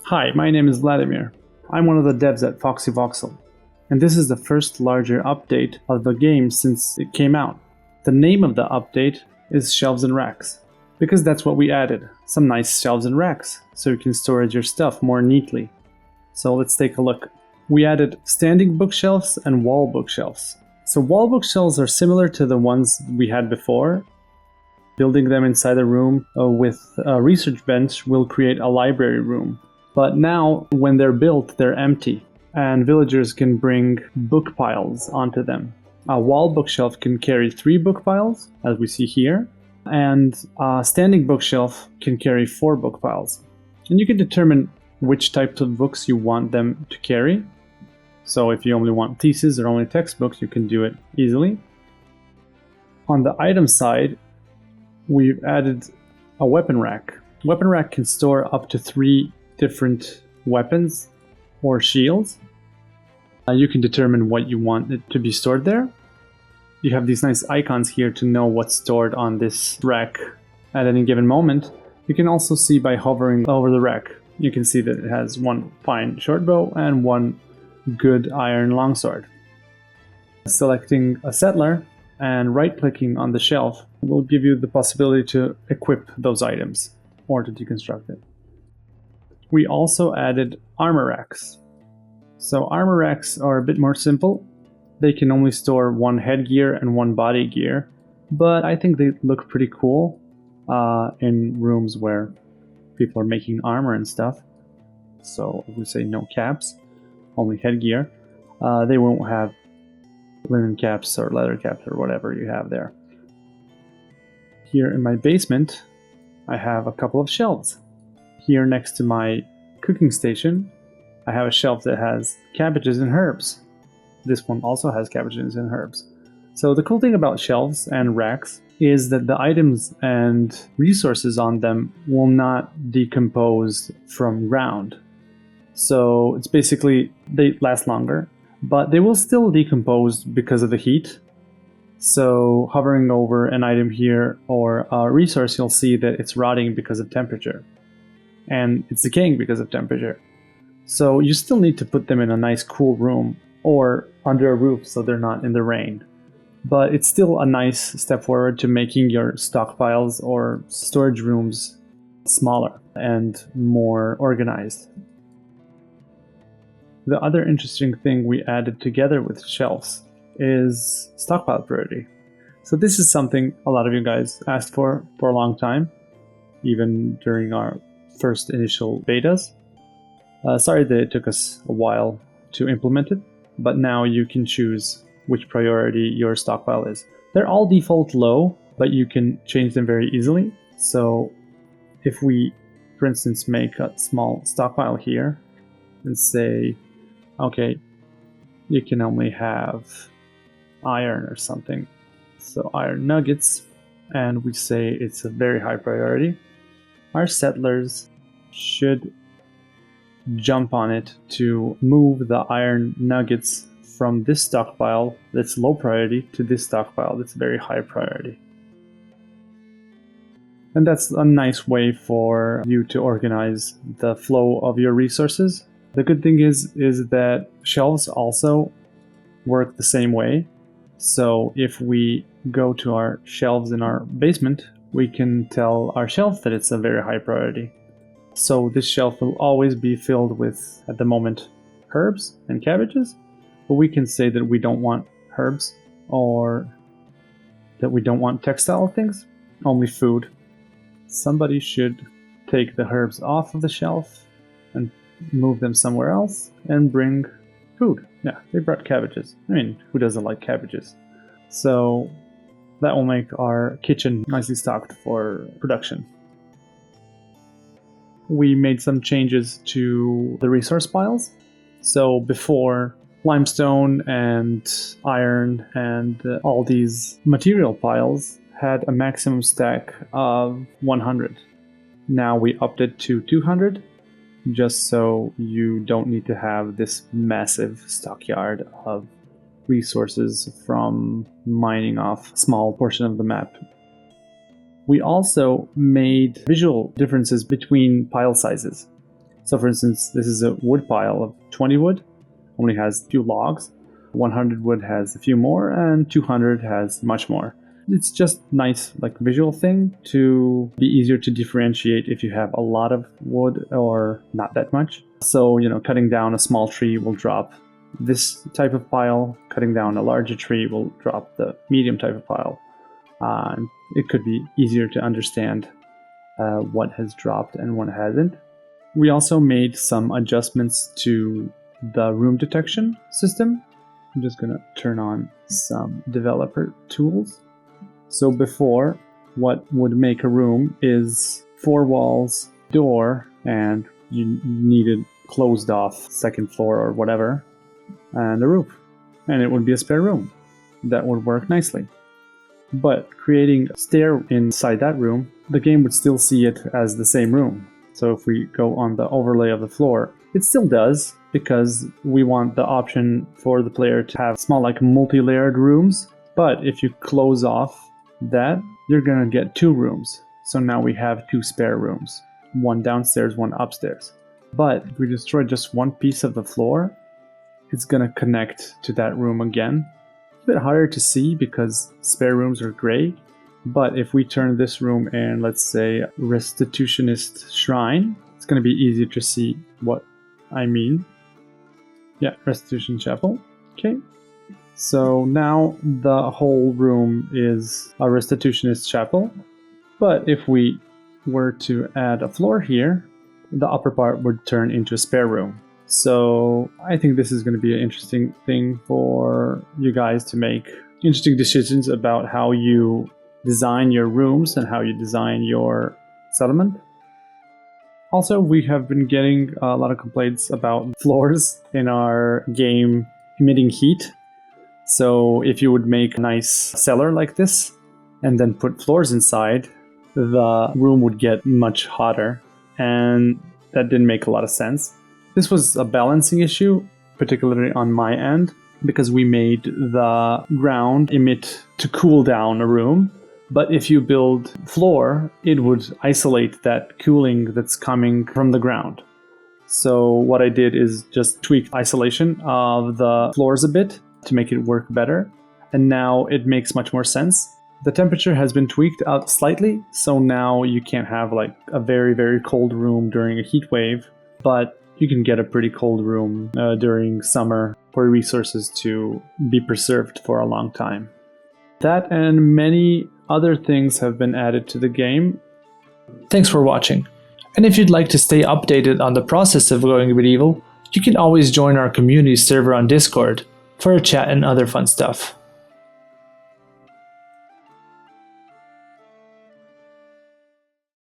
Hi, my name is Vladimir. I'm one of the devs at Foxy Voxel, and this is the first larger update of the game since it came out. The name of the update is Shelves and Racks, because that's what we added, some nice shelves and racks, so you can store your stuff more neatly. So let's take a look. We added standing bookshelves and wall bookshelves. So wall bookshelves are similar to the ones we had before. Building them inside a room with a research bench will create a library room. But now, when they're built, they're empty, and villagers can bring book piles onto them. A wall bookshelf can carry 3 book piles, as we see here, and a standing bookshelf can carry 4 book piles. And you can determine which types of books you want them to carry. So if you only want theses or only textbooks, you can do it easily. On the item side, we've added a weapon rack. Weapon rack can store up to 3 different weapons or shields. You can determine what you want it to be stored there. You have these nice icons here to know what's stored on this rack at any given moment. You can also see by hovering over the rack. You can see that it has 1 fine short bow and 1 good iron longsword. Selecting a settler and right-clicking on the shelf will give you the possibility to equip those items or to deconstruct it. We also added armor racks. So armor racks are a bit more simple. They can only store 1 headgear and 1 body gear, but I think they look pretty cool in rooms where people are making armor and stuff. So if we say no caps, only headgear, they won't have linen caps or leather caps or whatever you have there. Here in my basement, I have a couple of shelves. Here next to my cooking station, I have a shelf that has cabbages and herbs. This one also has cabbages and herbs. So the cool thing about shelves and racks is that the items and resources on them will not decompose from ground. So it's basically, they last longer, but they will still decompose because of the heat. So hovering over an item here or a resource, you'll see that it's rotting because of temperature. And it's decaying because of temperature. So you still need to put them in a nice cool room or under a roof so they're not in the rain. But it's still a nice step forward to making your stockpiles or storage rooms smaller and more organized. The other interesting thing we added together with shelves is stockpile priority. So this is something a lot of you guys asked for a long time, even during our first initial betas. Sorry that it took us a while to implement it, but now you can choose which priority your stockpile is. They're all default low, but you can change them very easily. So if we, for instance, make a small stockpile here and say, okay, you can only have iron or something. So iron nuggets, and we say it's a very high priority. Our settlers should jump on it to move the iron nuggets from this stockpile that's low priority to this stockpile that's very high priority. And that's a nice way for you to organize the flow of your resources. The good thing is that shelves also work the same way. So if we go to our shelves in our basement, we can tell our shelf that it's a very high priority. So this shelf will always be filled with, at the moment, herbs and cabbages, but we can say that we don't want herbs or that we don't want textile things, only food. Somebody should take the herbs off of the shelf and move them somewhere else and bring food. Yeah, they brought cabbages. I mean, who doesn't like cabbages? So that will make our kitchen nicely stocked for production. We made some changes to the resource piles. So before, limestone and iron and all these material piles had a maximum stack of 100. Now we upped it to 200, just so you don't need to have this massive stockyard of resources from mining off a small portion of the map. We also made visual differences between pile sizes. So for instance, this is a wood pile of 20 wood, only has a few logs. 100 wood has a few more, and 200 has much more. It's just nice, like visual thing to be easier to differentiate if you have a lot of wood or not that much. So, cutting down a small tree will drop this type of pile. Cutting down a larger tree will drop the medium type of pile. It could be easier to understand what has dropped and what hasn't. We also made some adjustments to the room detection system. I'm just going to turn on some developer tools. So before, what would make a room is 4 walls, door, and you needed closed off second floor or whatever, and a roof. And it would be a spare room. That would work nicely. But creating a stair inside that room, the game would still see it as the same room. So if we go on the overlay of the floor, it still does, because we want the option for the player to have small, like multi-layered rooms. But if you close off that, you're gonna get 2 rooms. So now we have 2 spare rooms, one downstairs, one upstairs. But if we destroy just one piece of the floor, it's gonna connect to that room again. It's a bit harder to see because spare rooms are gray. But if we turn this room in, let's say, Restitutionist Shrine, it's gonna be easier to see what I mean. Yeah, Restitution Chapel. Okay. So now the whole room is a Restitutionist Chapel. But if we were to add a floor here, the upper part would turn into a spare room. So I think this is going to be an interesting thing for you guys to make interesting decisions about how you design your rooms and how you design your settlement. Also, we have been getting a lot of complaints about floors in our game emitting heat. So if you would make a nice cellar like this and then put floors inside, the room would get much hotter, and that didn't make a lot of sense. This was a balancing issue, particularly on my end, because we made the ground emit to cool down a room. But if you build floor, it would isolate that cooling that's coming from the ground. So what I did is just tweak isolation of the floors a bit to make it work better. And now it makes much more sense. The temperature has been tweaked out slightly, so now you can't have like a very, very cold room during a heat wave, but you can get a pretty cold room during summer for resources to be preserved for a long time. That and many other things have been added to the game. Thanks for watching. And if you'd like to stay updated on the process of going medieval, you can always join our community server on Discord for a chat and other fun stuff.